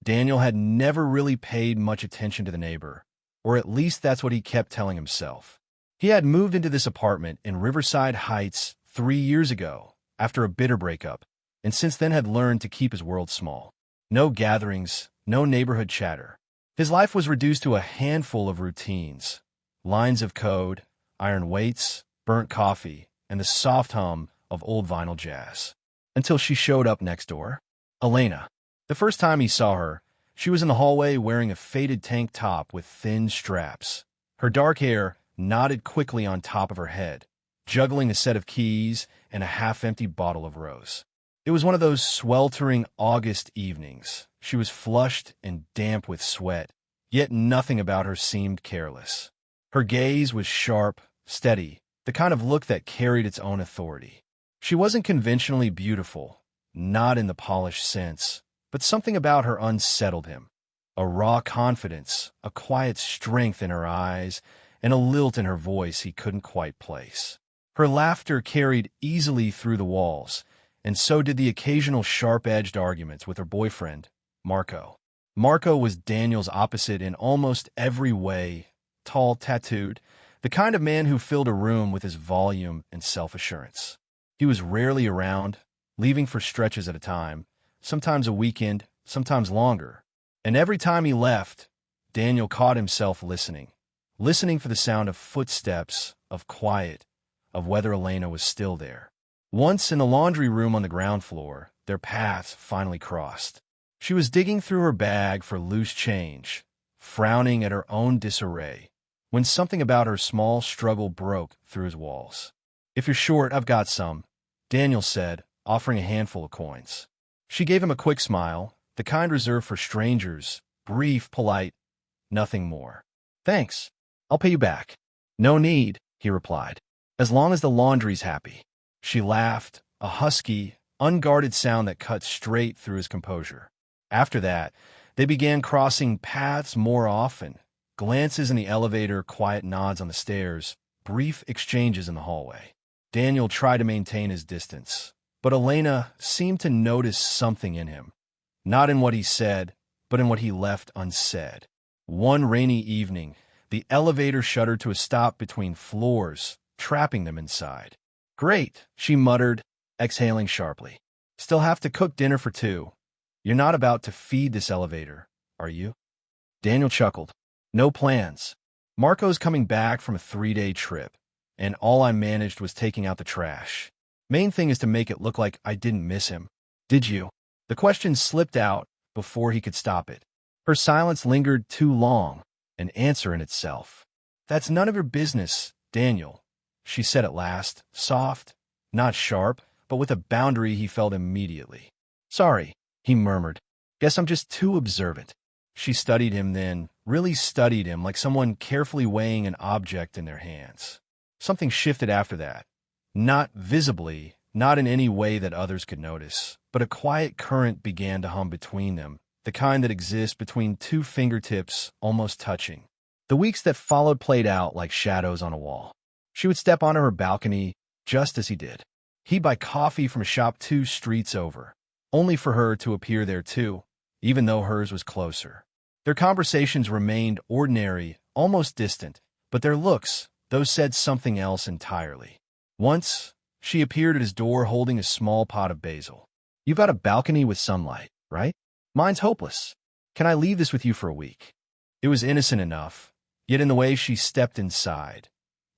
Daniel had never really paid much attention to the neighbor, or at least that's what he kept telling himself. He had moved into this apartment in Riverside Heights 3 years ago, after a bitter breakup, and since then had learned to keep his world small. No gatherings, no neighborhood chatter. His life was reduced to a handful of routines: lines of code, iron weights, burnt coffee, and the soft hum of old vinyl jazz. Until she showed up next door. Elena. The first time he saw her, she was in the hallway wearing a faded tank top with thin straps. Her dark hair nodded quickly on top of her head, juggling a set of keys and a half-empty bottle of rose. It was one of those sweltering August evenings. She was flushed and damp with sweat, yet nothing about her seemed careless. Her gaze was sharp, steady, the kind of look that carried its own authority. She wasn't conventionally beautiful, not in the polished sense, but something about her unsettled him. A raw confidence, a quiet strength in her eyes, and a lilt in her voice he couldn't quite place. Her laughter carried easily through the walls, and so did the occasional sharp-edged arguments with her boyfriend, Marco. Marco was Daniel's opposite in almost every way: tall, tattooed, the kind of man who filled a room with his volume and self-assurance. He was rarely around, leaving for stretches at a time, sometimes a weekend, sometimes longer. And every time he left, Daniel caught himself listening for the sound of footsteps, of quiet, of whether Elena was still there. Once in the laundry room on the ground floor, their paths finally crossed. She was digging through her bag for loose change, frowning at her own disarray, when something about her small struggle broke through his walls. "If you're short, I've got some," Daniel said, offering a handful of coins. She gave him a quick smile, the kind reserved for strangers, brief, polite, nothing more. "Thanks. I'll pay you back." "No need," he replied, "as long as the laundry's happy." She laughed, a husky, unguarded sound that cut straight through his composure. After that, they began crossing paths more often, glances in the elevator, quiet nods on the stairs, brief exchanges in the hallway. Daniel tried to maintain his distance, but Elena seemed to notice something in him, not in what he said, but in what he left unsaid. One rainy evening, the elevator shuddered to a stop between floors, trapping them inside. "Great," she muttered, exhaling sharply. "Still have to cook dinner for two. You're not about to feed this elevator, are you?" Daniel chuckled. "No plans. Marco's coming back from a 3-day trip, and all I managed was taking out the trash. Main thing is to make it look like I didn't miss him." "Did you?" The question slipped out before he could stop it. Her silence lingered too long, an answer in itself. "That's none of your business, Daniel," she said at last, soft, not sharp, but with a boundary he felt immediately. "Sorry," he murmured. "Guess I'm just too observant." She studied him then, really studied him, like someone carefully weighing an object in their hands. Something shifted after that. Not visibly, not in any way that others could notice, but a quiet current began to hum between them, the kind that exists between two fingertips almost touching. The weeks that followed played out like shadows on a wall. She would step onto her balcony just as he did. He'd buy coffee from a shop 2 streets over, only for her to appear there too, even though hers was closer. Their conversations remained ordinary, almost distant, but their looks, those said something else entirely. Once, she appeared at his door holding a small pot of basil. "You've got a balcony with sunlight, right? Mine's hopeless. Can I leave this with you for a week?" It was innocent enough, yet in the way she stepped inside,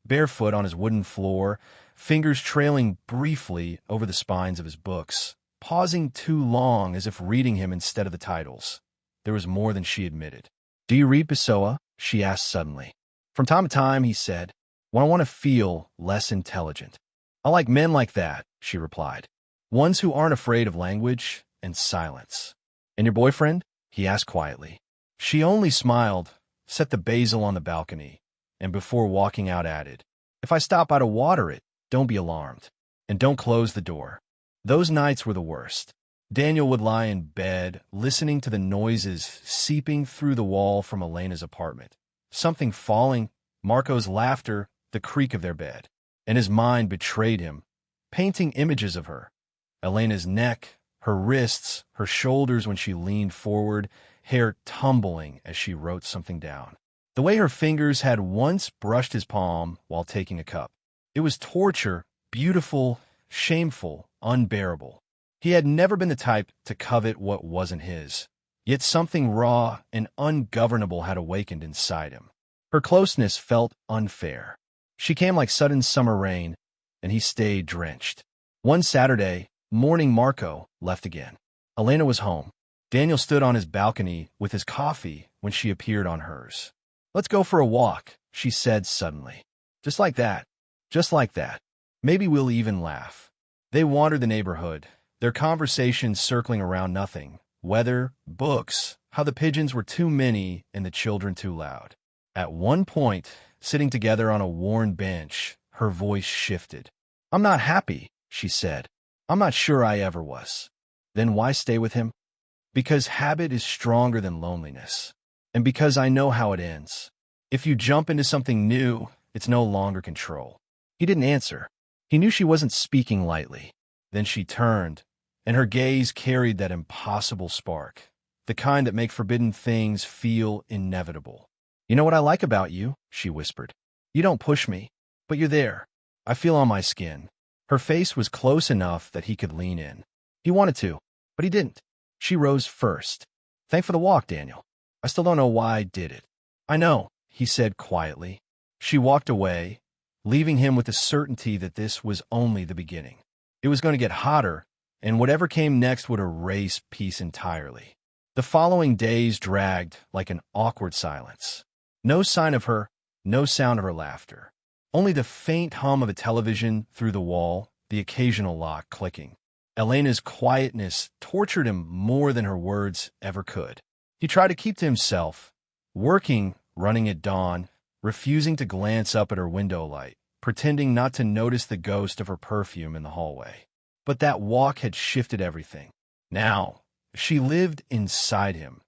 barefoot on his wooden floor, fingers trailing briefly over the spines of his books, pausing too long as if reading him instead of the titles. There was more than she admitted. "Do you read Pessoa?" she asked suddenly. "From time to time," he said, "when I want to feel less intelligent." "I like men like that," she replied. "Ones who aren't afraid of language and silence." "And your boyfriend?" he asked quietly. She only smiled, set the basil on the balcony, and before walking out added, "If I stop by to water it, don't be alarmed. And don't close the door." Those nights were the worst. Daniel would lie in bed, listening to the noises seeping through the wall from Elena's apartment. Something falling, Marco's laughter, the creak of their bed. And his mind betrayed him, painting images of her. Elena's neck, her wrists, her shoulders when she leaned forward, hair tumbling as she wrote something down. The way her fingers had once brushed his palm while taking a cup. It was torture, beautiful, shameful, unbearable. He had never been the type to covet what wasn't his. Yet something raw and ungovernable had awakened inside him. Her closeness felt unfair. She came like sudden summer rain, and he stayed drenched. One Saturday morning, Marco left again. Elena was home. Daniel stood on his balcony with his coffee when she appeared on hers. "Let's go for a walk," she said suddenly. Just like that. Just like that. Maybe we'll even laugh. They wandered the neighborhood, their conversations circling around nothing. Weather, books, how the pigeons were too many and the children too loud. At one point, sitting together on a worn bench, her voice shifted. "I'm not happy," she said. "I'm not sure I ever was." "Then why stay with him?" "Because habit is stronger than loneliness. And because I know how it ends. If you jump into something new, it's no longer control." He didn't answer. He knew she wasn't speaking lightly. Then she turned, and her gaze carried that impossible spark, the kind that make forbidden things feel inevitable. "You know what I like about you?" she whispered. "You don't push me, but you're there. I feel on my skin." Her face was close enough that he could lean in. He wanted to, but he didn't. She rose first. "Thanks for the walk, Daniel. I still don't know why I did it." "I know," he said quietly. She walked away, leaving him with the certainty that this was only the beginning. It was going to get hotter, and whatever came next would erase peace entirely. The following days dragged like an awkward silence. No sign of her, no sound of her laughter. Only the faint hum of a television through the wall, the occasional lock clicking. Elena's quietness tortured him more than her words ever could. He tried to keep to himself, working, running at dawn, refusing to glance up at her window light, pretending not to notice the ghost of her perfume in the hallway. But that walk had shifted everything. Now, she lived inside him,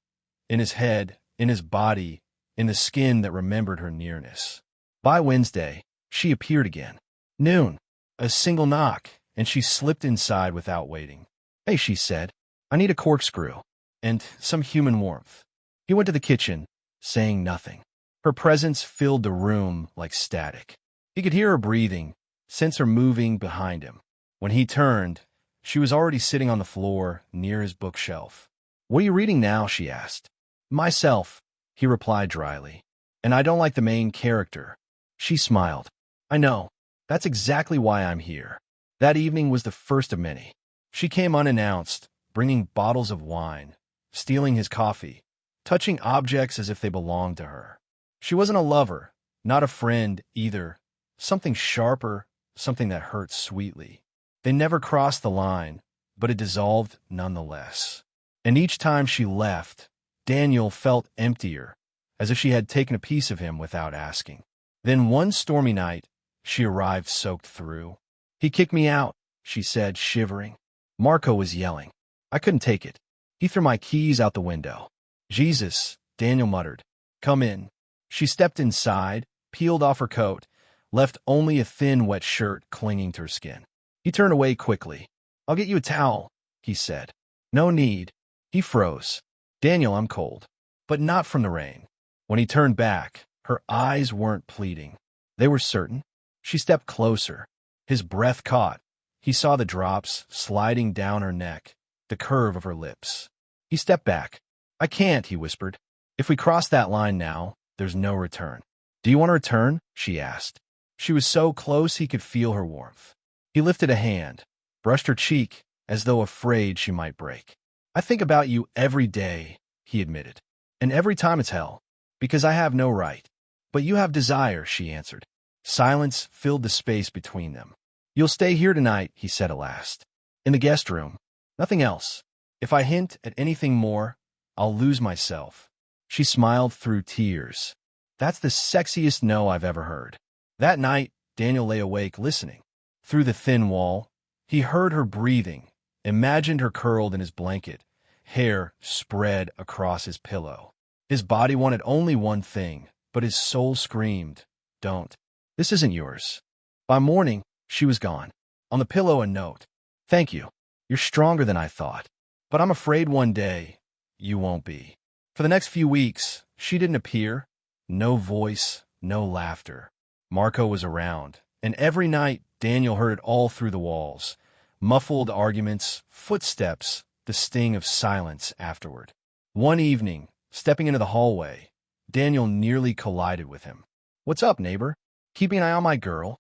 in his head, in his body, in the skin that remembered her nearness. By Wednesday, she appeared again. Noon, a single knock, and she slipped inside without waiting. "Hey," she said, "I need a corkscrew and some human warmth." He went to the kitchen, saying nothing. Her presence filled the room like static. He could hear her breathing, sense her moving behind him. When he turned, she was already sitting on the floor near his bookshelf. "What are you reading now?" she asked. "Myself," he replied dryly. "And I don't like the main character." She smiled. "I know. That's exactly why I'm here." That evening was the first of many. She came unannounced, bringing bottles of wine, stealing his coffee, touching objects as if they belonged to her. She wasn't a lover, not a friend either. Something sharper, something that hurt sweetly. They never crossed the line, but it dissolved nonetheless. And each time she left, Daniel felt emptier, as if she had taken a piece of him without asking. Then one stormy night, she arrived soaked through. "He kicked me out," she said, shivering. Marco was yelling. I couldn't take it. He threw my keys out the window. "Jesus," Daniel muttered. "Come in." She stepped inside, peeled off her coat, left only a thin, wet shirt clinging to her skin. He turned away quickly. "I'll get you a towel," he said. "No need." He froze. "Daniel, I'm cold." But not from the rain. When he turned back, her eyes weren't pleading. They were certain. She stepped closer. His breath caught. He saw the drops sliding down her neck, the curve of her lips. He stepped back. "I can't," he whispered. "If we cross that line now, there's no return." "Do you want to return?" she asked. She was so close he could feel her warmth. He lifted a hand, brushed her cheek, as though afraid she might break. "I think about you every day," he admitted. "And every time it's hell, because I have no right." "But you have desire," she answered. Silence filled the space between them. "You'll stay here tonight," he said at last. "In the guest room. Nothing else. If I hint at anything more, I'll lose myself." She smiled through tears. "That's the sexiest no I've ever heard." That night, Daniel lay awake listening. Through the thin wall, he heard her breathing, imagined her curled in his blanket, hair spread across his pillow. His body wanted only one thing, but his soul screamed, "Don't. This isn't yours." By morning, she was gone. On the pillow, a note. "Thank you. You're stronger than I thought. But I'm afraid one day you won't be. For the next few weeks, she didn't appear. No voice, no laughter. Marco was around, and every night Daniel heard it all through the walls. Muffled arguments, footsteps, the sting of silence afterward. One evening, stepping into the hallway, Daniel nearly collided with him. "What's up, neighbor? Keeping an eye on my girl?"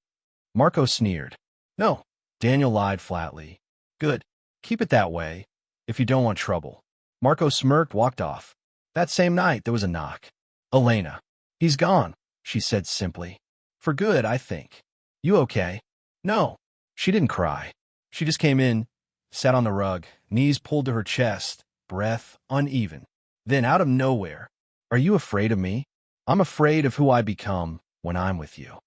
Marco sneered. "No." Daniel lied flatly. "Good. Keep it that way, if you don't want trouble." Marco smirked, walked off. That same night, there was a knock. "Elena." "He's gone," she said simply. "For good, I think." "You okay?" "No." She didn't cry. She just came in, sat on the rug, knees pulled to her chest, breath uneven. Then, out of nowhere, "Are you afraid of me?" "I'm afraid of who I become when I'm with you."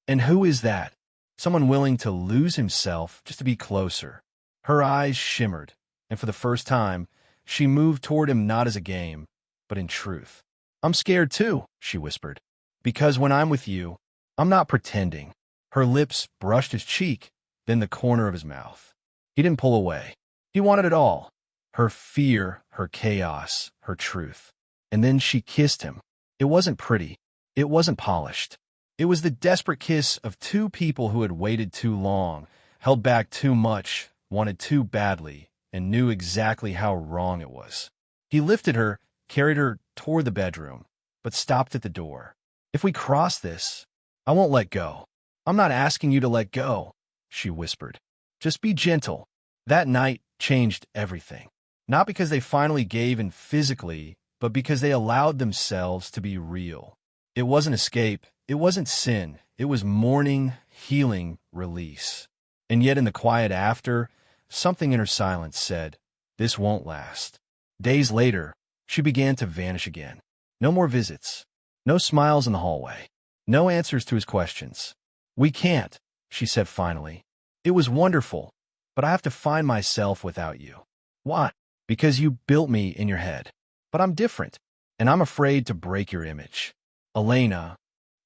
"And who is that?" "Someone willing to lose himself just to be closer." Her eyes shimmered, and for the first time, she moved toward him not as a game, but in truth. "I'm scared too," she whispered. "Because when I'm with you, I'm not pretending." Her lips brushed his cheek, then the corner of his mouth. He didn't pull away. He wanted it all. Her fear, her chaos, her truth. And then she kissed him. It wasn't pretty. It wasn't polished. It was the desperate kiss of two people who had waited too long, held back too much, wanted too badly, and knew exactly how wrong it was. He lifted her, carried her toward the bedroom, but stopped at the door. "If we cross this, I won't let go." "I'm not asking you to let go," she whispered. "Just be gentle." That night changed everything. Not because they finally gave in physically, but because they allowed themselves to be real. It wasn't escape. It wasn't sin. It was mourning, healing, release. And yet in the quiet after, something in her silence said, "This won't last." Days later, she began to vanish again. No more visits. No smiles in the hallway. No answers to his questions. "We can't," she said finally. "It was wonderful, but I have to find myself without you." "Why?" "Because you built me in your head. But I'm different, and I'm afraid to break your image." "Elena,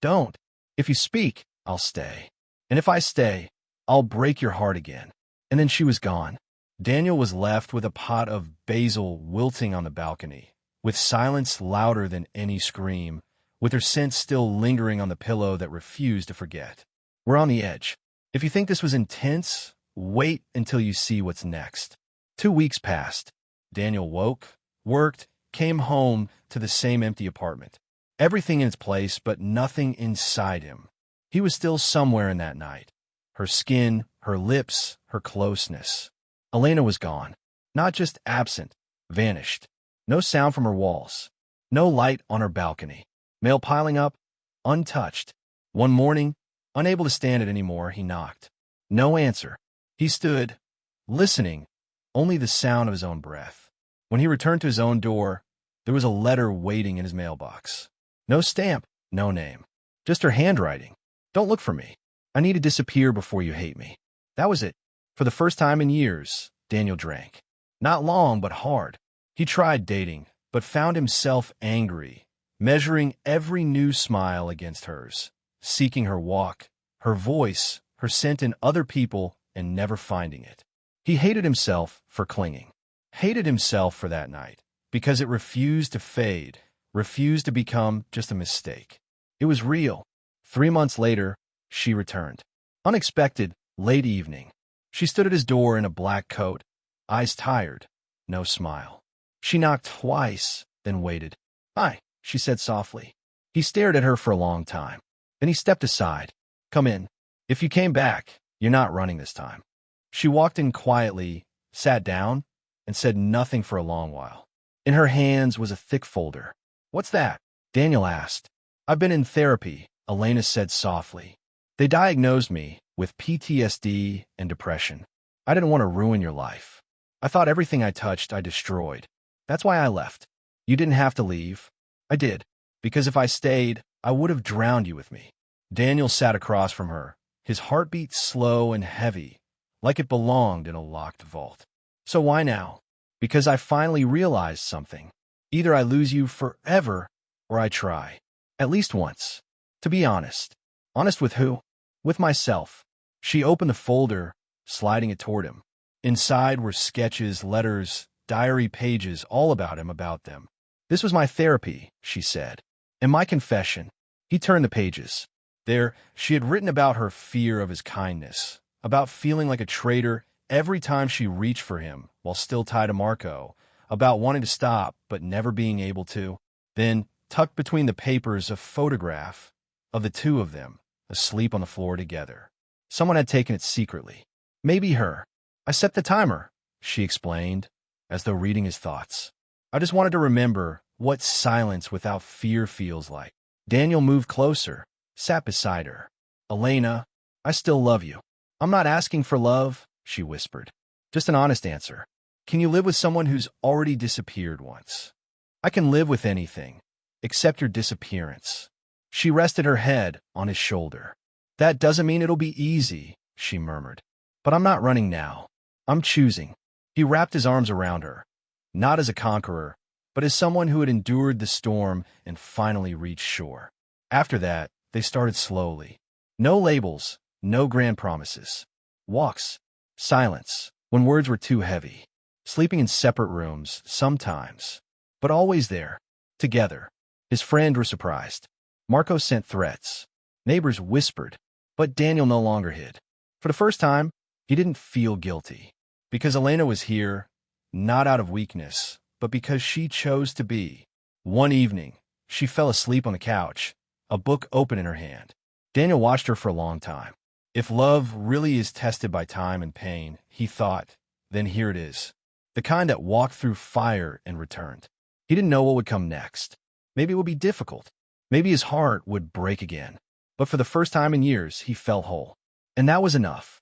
don't. If you speak, I'll stay. And if I stay, I'll break your heart again." And then she was gone. Daniel was left with a pot of basil wilting on the balcony, with silence louder than any scream, with her scent still lingering on the pillow that refused to forget. We're on the edge. If you think this was intense, wait until you see what's next. 2 weeks passed. Daniel woke, worked, came home to the same empty apartment. Everything in its place, but nothing inside him. He was still somewhere in that night. Her skin, her lips, her closeness. Elena was gone. Not just absent, vanished. No sound from her walls. No light on her balcony. Mail piling up, untouched. One morning, unable to stand it anymore, he knocked. No answer. He stood, listening, only the sound of his own breath. When he returned to his own door, there was a letter waiting in his mailbox. No stamp, no name. Just her handwriting. "Don't look for me. I need to disappear before you hate me." That was it. For the first time in years, Daniel drank. Not long, but hard. He tried dating, but found himself angry, measuring every new smile against hers, seeking her walk, her voice, her scent in other people, and never finding it. He hated himself for clinging. Hated himself for that night, because it refused to fade, refused to become just a mistake. It was real. 3 months later, she returned. Unexpected, late evening. She stood at his door in a black coat, eyes tired, no smile. She knocked twice, then waited. "Hi," she said softly. He stared at her for a long time. Then he stepped aside. "Come in. If you came back, you're not running this time." She walked in quietly, sat down, and said nothing for a long while. In her hands was a thick folder. "What's that?" Daniel asked. "I've been in therapy," Elena said softly. "They diagnosed me with PTSD and depression. I didn't want to ruin your life. I thought everything I touched I destroyed. That's why I left. You didn't have to leave. I did, because if I stayed, I would have drowned you with me." Daniel sat across from her, his heartbeat slow and heavy, like it belonged in a locked vault. "So why now?" "Because I finally realized something. Either I lose you forever, or I try. At least once. To be honest." "Honest with who?" "With myself." She opened the folder, sliding it toward him. Inside were sketches, letters, diary pages, all about him, about them. This was my therapy, she said. And my confession. He turned the pages. There, she had written about her fear of his kindness, about feeling like a traitor every time she reached for him while still tied to Marco, about wanting to stop but never being able to. Then, tucked between the papers, a photograph of the two of them, asleep on the floor together. Someone had taken it secretly. Maybe her. I set the timer, she explained, as though reading his thoughts. I just wanted to remember what silence without fear feels like. Daniel moved closer, sat beside her. Elena, I still love you. I'm not asking for love, she whispered. Just an honest answer. Can you live with someone who's already disappeared once? I can live with anything, except your disappearance. She rested her head on his shoulder. That doesn't mean it'll be easy, she murmured. But I'm not running now. I'm choosing. He wrapped his arms around her, not as a conqueror, but as someone who had endured the storm and finally reached shore. After that, they started slowly. No labels, no grand promises. Walks, silence, when words were too heavy. Sleeping in separate rooms, sometimes, but always there, together. His friends were surprised. Marco sent threats. Neighbors whispered, but Daniel no longer hid. For the first time, he didn't feel guilty. Because Elena was here, not out of weakness, but because she chose to be. One evening, she fell asleep on the couch, a book open in her hand. Daniel watched her for a long time. If love really is tested by time and pain, he thought, then here it is. The kind that walked through fire and returned. He didn't know what would come next. Maybe it would be difficult. Maybe his heart would break again. But for the first time in years, he felt whole. And that was enough.